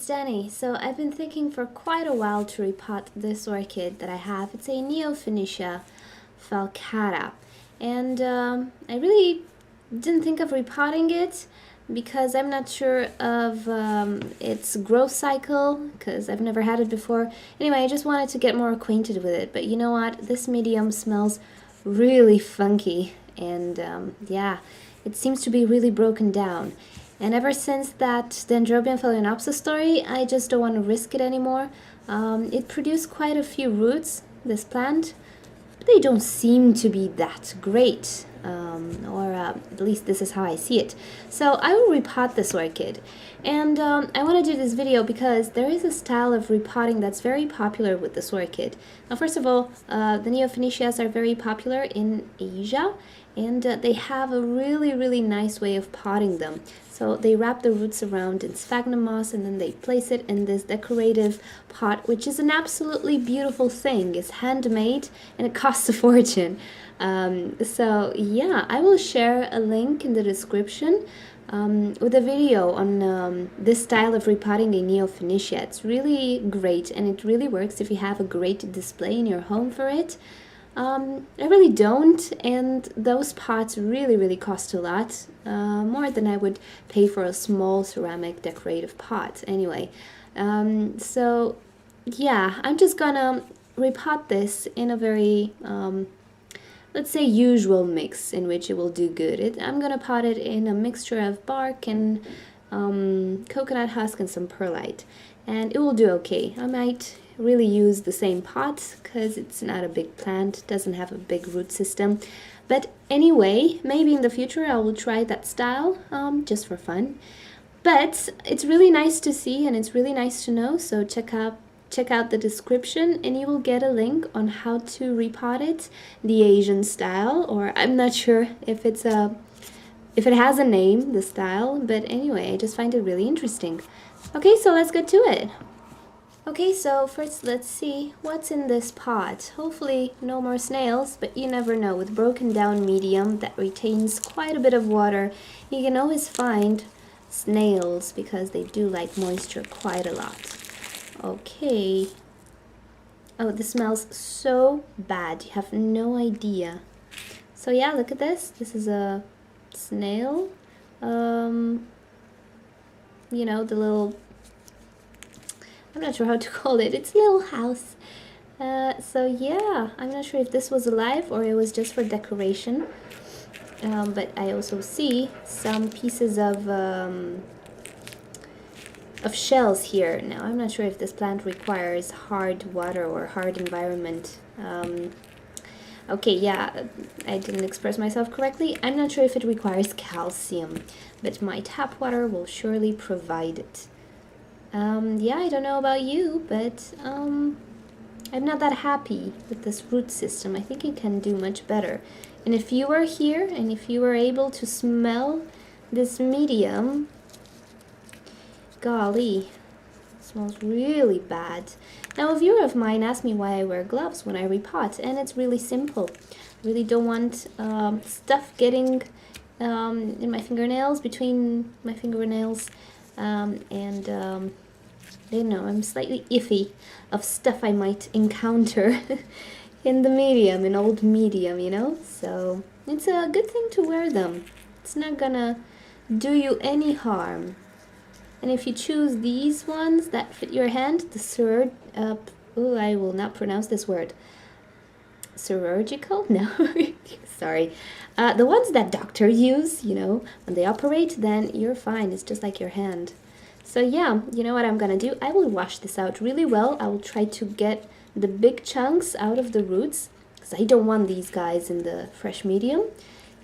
it's Danny. So I've been thinking for quite a while to repot this orchid that I have. It's a Neofinetia Falcata. And I really didn't think of repotting it because I'm not sure of its growth cycle, because I've never had it before. Anyway, I just wanted to get more acquainted with it. But you know what? This medium smells really funky. And yeah, it seems to be really broken down. And ever since that Dendrobium phalaenopsis story, I just don't want to risk it anymore. It produced quite a few roots, this plant, but they don't seem to be that great, or at least this is how I see it. So I will repot this orchid. And I want to do this video because there is a style of repotting that's very popular with this orchid. Now, first of all, the Neofinetias are very popular in Asia, and they have a really nice way of potting them. So they wrap the roots around in sphagnum moss and then they place it in this decorative pot, which is an absolutely beautiful thing. It's handmade and it costs a fortune. So yeah, I will share a link in the description with a video on this style of repotting a Neofinetia. It's really great and it really works if you have a great display in your home for it. I really don't, and those pots really cost a lot, more than I would pay for a small ceramic decorative pot anyway. So yeah, I'm just gonna repot this in a very, let's say, usual mix in which it will do good. I'm gonna pot it in a mixture of bark and coconut husk and some perlite, and it will do okay. I might really use the same pot because it's not a big plant, doesn't have a big root system. But anyway, maybe in the future I will try that style, just for fun. But it's really nice to see and it's really nice to know, so check out the description and you will get a link on how to repot it the Asian style, or I'm not sure if it has a name, the style, but anyway, I just find it really interesting. Okay, so let's get to it. Okay, so first let's see what's in this pot. Hopefully no more snails, but you never know. With broken down medium that retains quite a bit of water, you can always find snails because they do like moisture quite a lot. Okay. Oh, this smells so bad. You have no idea. So yeah, look at this. This is a snail. You know, the little, I'm not sure how to call it. It's a little house. So yeah, I'm not sure if this was alive or it was just for decoration. But I also see some pieces of shells here. Now, I'm not sure if this plant requires hard water or hard environment. Okay, yeah, I didn't express myself correctly. I'm not sure if it requires calcium, but my tap water will surely provide it. Yeah, I don't know about you, but I'm not that happy with this root system. I think it can do much better. And if you were here and if you were able to smell this medium, golly, it smells really bad. Now, a viewer of mine asked me why I wear gloves when I repot, and it's really simple. I really don't want stuff getting in my fingernails, between my fingernails, and I don't know, I'm slightly iffy of stuff I might encounter in the medium, in old medium, you know? So it's a good thing to wear them. It's not gonna do you any harm. And if you choose these ones that fit your hand, the I will not pronounce this word. Surgical? No, sorry. The ones that doctors use, you know, when they operate, then you're fine. It's just like your hand. So yeah, you know what I'm gonna do? I will wash this out really well. I will try to get the big chunks out of the roots because I don't want these guys in the fresh medium.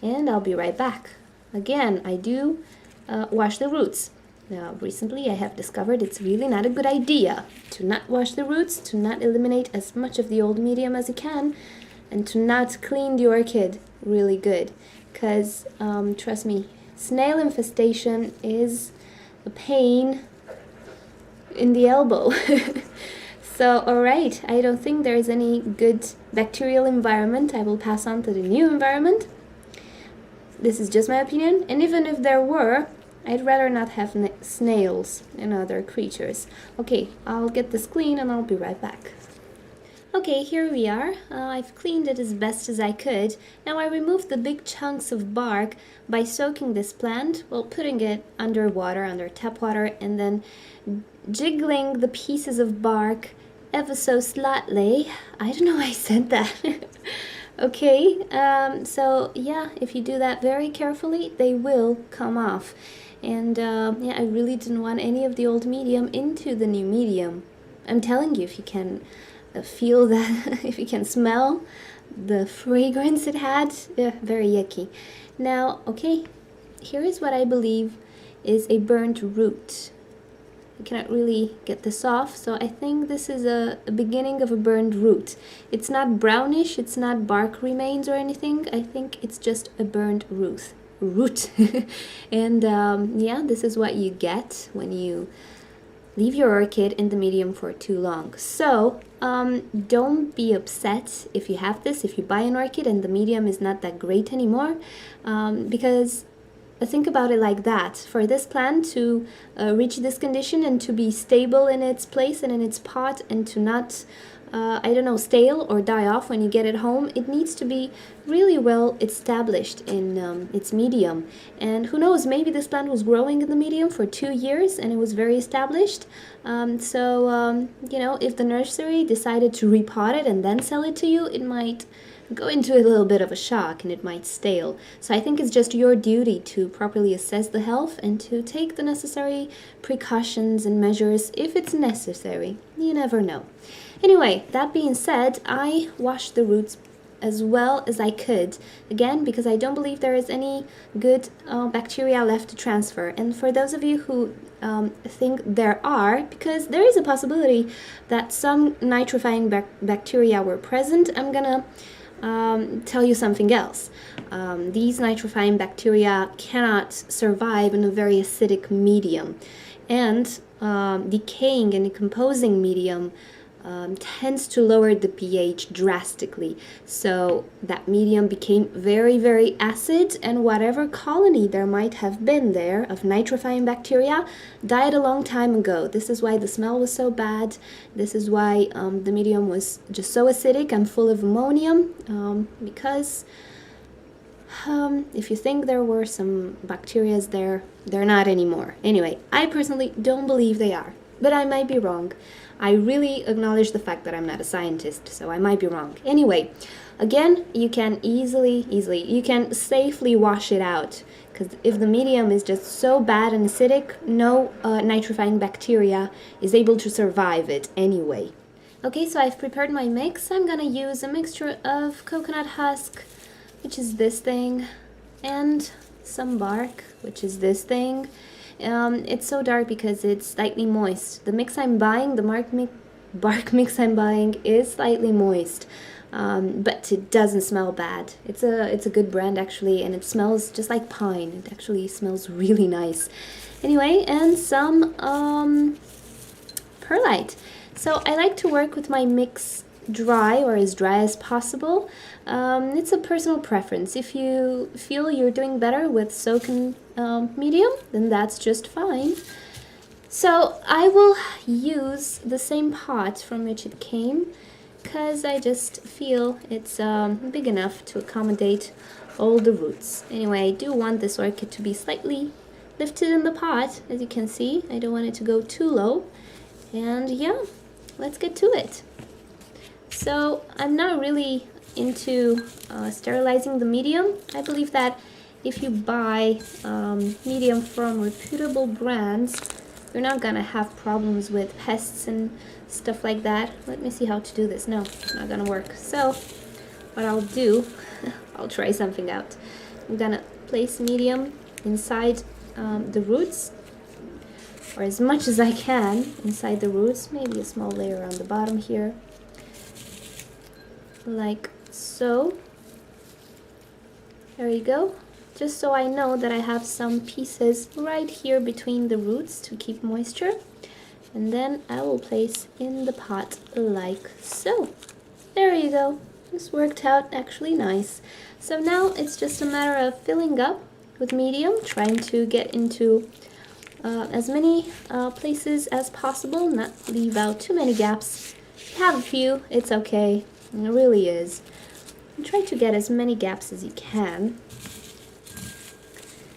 And I'll be right back. Again, I do wash the roots. Now, recently I have discovered it's really not a good idea to not wash the roots, to not eliminate as much of the old medium as you can, and to not clean the orchid really good. Because, trust me, snail infestation is a pain in the elbow. So, alright, I don't think there is any good bacterial environment. I will pass on to the new environment. This is just my opinion, and even if there were, I'd rather not have snails and other creatures. Okay, I'll get this clean and I'll be right back. Okay, here we are. I've cleaned it as best as I could. Now I removed the big chunks of bark by soaking this plant, well, putting it under water, under tap water, and then jiggling the pieces of bark ever so slightly. I don't know why I said that. Okay, so yeah, if you do that very carefully, they will come off. And yeah, I really didn't want any of the old medium into the new medium. I'm telling you, if you can feel that, if you can smell the fragrance it had, very yucky. Now, okay, here is what I believe is a burnt root. I cannot really get this off, so I think this is a beginning of a burned root. It's not brownish, it's not bark remains or anything. I think it's just a burned root. And yeah, this is what you get when you leave your orchid in the medium for too long. So don't be upset if you have this, if you buy an orchid and the medium is not that great anymore, because think about it like that. For this plant to reach this condition and to be stable in its place and in its pot and to not, I don't know, stale or die off when you get it home, it needs to be really well established in its medium. And who knows, maybe this plant was growing in the medium for 2 years and it was very established. So, you know, if the nursery decided to repot it and then sell it to you, it might go into a little bit of a shock and it might stale. So I think it's just your duty to properly assess the health and to take the necessary precautions and measures if it's necessary. You never know. Anyway, that being said, I washed the roots as well as I could, again, because I don't believe there is any good bacteria left to transfer. And for those of you who think there are, because there is a possibility that some nitrifying bacteria were present, I'm gonna tell you something else. These nitrifying bacteria cannot survive in a very acidic medium, and decaying and decomposing medium tends to lower the pH drastically. So that medium became very, very acid, and whatever colony there might have been there of nitrifying bacteria died a long time ago. This is why the smell was so bad. This is why the medium was just so acidic and full of ammonium, because if you think there were some bacteria there, they're not anymore. Anyway, I personally don't believe they are, but I might be wrong. I really acknowledge the fact that I'm not a scientist, so I might be wrong. Anyway, again, you can you can safely wash it out, because if the medium is just so bad and acidic, no nitrifying bacteria is able to survive it anyway. Okay, so I've prepared my mix. I'm gonna use a mixture of coconut husk, which is this thing, and some bark, which is this thing. It's so dark because it's slightly moist. The mix I'm buying, the bark mix I'm buying, is slightly moist, but it doesn't smell bad. It's a good brand actually, and it smells just like pine. It actually smells really nice. Anyway, and some perlite. So I like to work with my mix dry, or as dry as possible. It's a personal preference. If you feel you're doing better with soaking medium, then that's just fine. So I will use the same pot from which it came, because I just feel it's big enough to accommodate all the roots. Anyway, I do want this orchid to be slightly lifted in the pot, as you can see. I don't want it to go too low. And yeah, let's get to it. So I'm not really into sterilizing the medium. I believe that if you buy medium from reputable brands, you're not gonna have problems with pests and stuff like that. Let me see how to do this. No, it's not gonna work. So what I'll do, I'll try something out. I'm gonna place medium inside the roots, or as much as I can inside the roots, maybe a small layer on the bottom here, like so. There you go. Just so I know that I have some pieces right here between the roots to keep moisture. And then I will place in the pot like so. There you go. This worked out actually nice. So now it's just a matter of filling up with medium, trying to get into as many places as possible, not leave out too many gaps. Have a few, it's okay. It really is. And try to get as many gaps as you can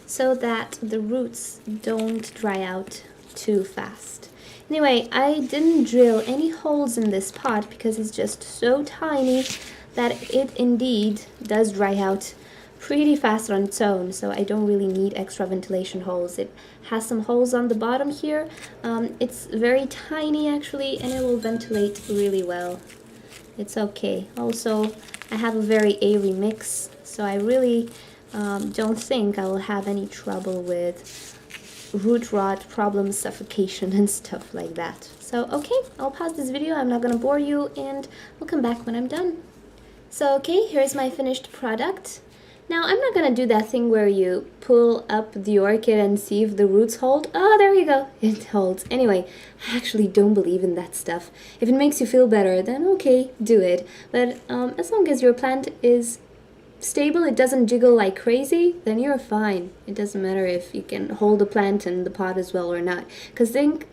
so that the roots don't dry out too fast. Anyway, I didn't drill any holes in this pot because it's just so tiny that it indeed does dry out pretty fast on its own, so I don't really need extra ventilation holes. It has some holes on the bottom here. It's very tiny actually, and it will ventilate really well. It's okay. Also, I have a very airy mix, so I really don't think I will have any trouble with root rot problems, suffocation, and stuff like that. So, okay, I'll pause this video. I'm not gonna bore you, and I'll come back when I'm done. So, okay, here's my finished product. Now, I'm not gonna do that thing where you pull up the orchid and see if the roots hold. Oh, there you go, it holds. Anyway, I actually don't believe in that stuff. If it makes you feel better, then okay, do it. But as long as your plant is stable, it doesn't jiggle like crazy, then you're fine. It doesn't matter if you can hold the plant in the pot as well or not. Because think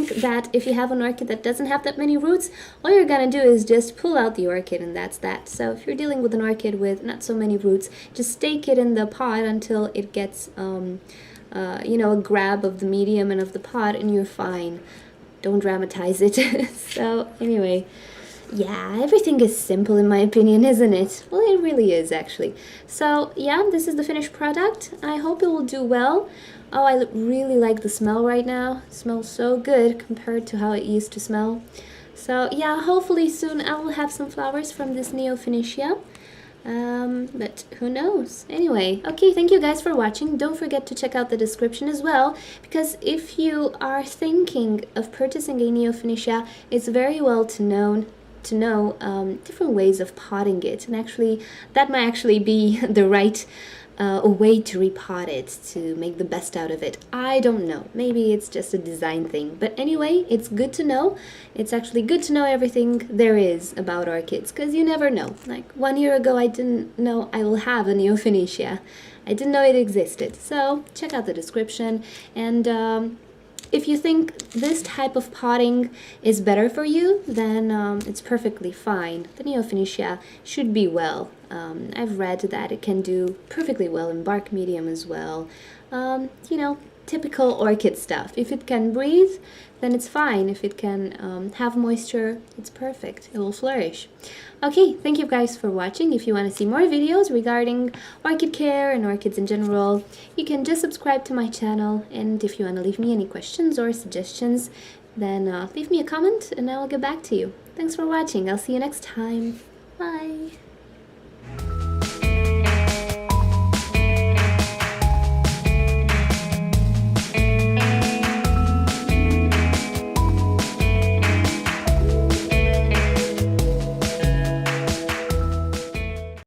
that if you have an orchid that doesn't have that many roots, all you're gonna do is just pull out the orchid and that's that. So if you're dealing with an orchid with not so many roots, just stake it in the pot until it gets you know, a grab of the medium and of the pot, and you're fine. Don't dramatize it. So anyway, yeah, everything is simple in my opinion, isn't it? Well, it really is actually. So yeah, this is the finished product. I hope it will do well. Oh, I really like the smell right now. It smells so good compared to how it used to smell. So yeah, hopefully soon I will have some flowers from this Neofinetia. But who knows? Anyway, okay, thank you guys for watching. Don't forget to check out the description as well, because if you are thinking of purchasing a Neofinetia, it's very well to know different ways of potting it, and actually that might actually be the right way to repot it to make the best out of it. I don't know, maybe it's just a design thing, but anyway, it's good to know. It's actually good to know everything there is about orchids, because you never know. Like 1 year ago I didn't know I will have a Neofinetia. I didn't know it existed. So check out the description, and if you think this type of potting is better for you, then it's perfectly fine. The Neofinetia should be well. I've read that it can do perfectly well in bark medium as well. You know, typical orchid stuff. If it can breathe, then it's fine. If it can have moisture, it's perfect. It will flourish. Okay, thank you guys for watching. If you want to see more videos regarding orchid care and orchids in general, you can just subscribe to my channel. And if you want to leave me any questions or suggestions, then leave me a comment and I will get back to you. Thanks for watching. I'll see you next time. Bye.